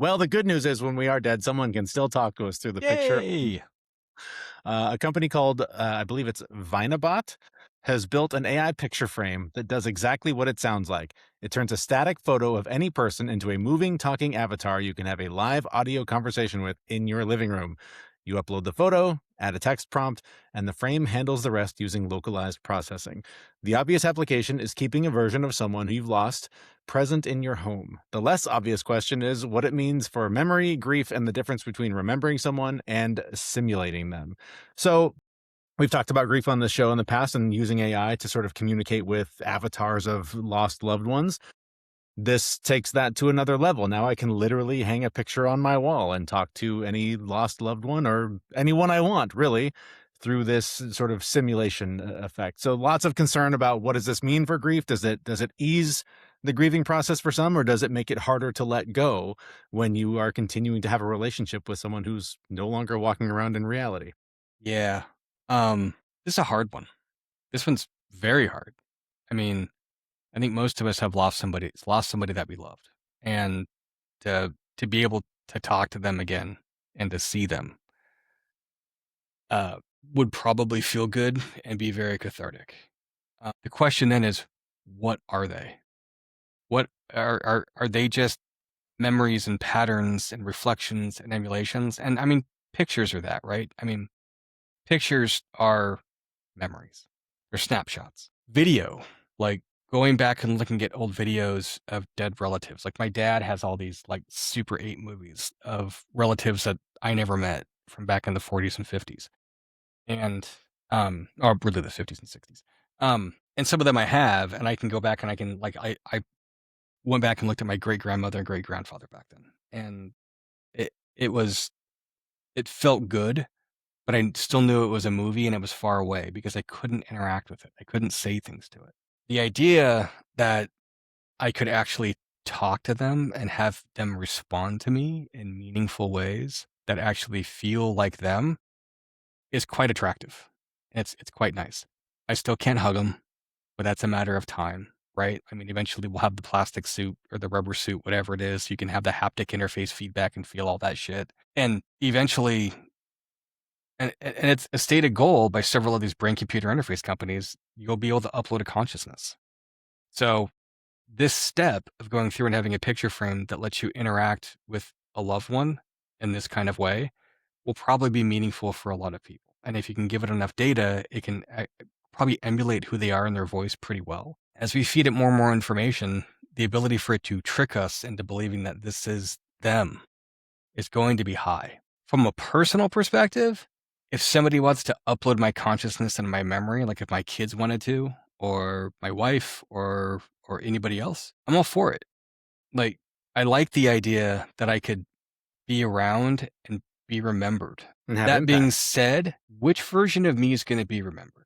Well, the good news is when we are dead, someone can still talk to us through the picture. Yay! A company called, I believe it's Vinabot, has built an AI picture frame that does exactly what it sounds like. It turns a static photo of any person into a moving, talking avatar you can have a live audio conversation with in your living room. You upload the photo, add a text prompt, and the frame handles the rest using localized processing. The obvious application is keeping a version of someone who you've lost present in your home. The less obvious question is what it means for memory, grief, and the difference between remembering someone and simulating them. So, we've talked about grief on the show in the past and using AI to sort of communicate with avatars of lost loved ones. This takes that to another level. Now I can literally hang a picture on my wall and talk to any lost loved one or anyone I want, really, through this sort of simulation effect. So lots of concern about what does this mean for grief? Does it ease the grieving process for some, or does it make it harder to let go when you are continuing to have a relationship with someone who's no longer walking around in reality? Yeah. This is a hard one. This one's very hard. I mean, I think most of us have lost somebody that we loved. And to be able to talk to them again and to see them uh would probably feel good and be very cathartic. The question then is, what are they? What are they just memories and patterns and reflections and emulations? And I mean, pictures are that, right? I mean, pictures are memories. They're snapshots. Video, like going back and looking at old videos of dead relatives. Like my dad has all these like Super 8 movies of relatives that I never met from back in the 40s and 50s. And or really the 50s and 60s. And some of them I have, and I can go back and I can like I went back and looked at my great grandmother and great grandfather back then. And it it was it felt good, but I still knew it was a movie and it was far away because I couldn't interact with it. I couldn't say things to it. The idea that I could actually talk to them and have them respond to me in meaningful ways that actually feel like them is quite attractive. It's quite nice. I still can't hug them, but that's a matter of time, right? I mean, eventually we'll have the plastic suit or the rubber suit, whatever it is. You can have the haptic interface feedback and feel all that shit. And eventually, and it's a stated goal by several of these brain computer interface companies, you'll be able to upload a consciousness. So this step of going through and having a picture frame that lets you interact with a loved one in this kind of way will probably be meaningful for a lot of people. And if you can give it enough data, it can probably emulate who they are in their voice pretty well. As we feed it more and more information, the ability for it to trick us into believing that this is them is going to be high. From a personal perspective, if somebody wants to upload my consciousness and my memory, like if my kids wanted to, or my wife, or anybody else, I'm all for it. Like, I like the idea that I could be around and be remembered. And have That being impact. said, which version of me is going to be remembered?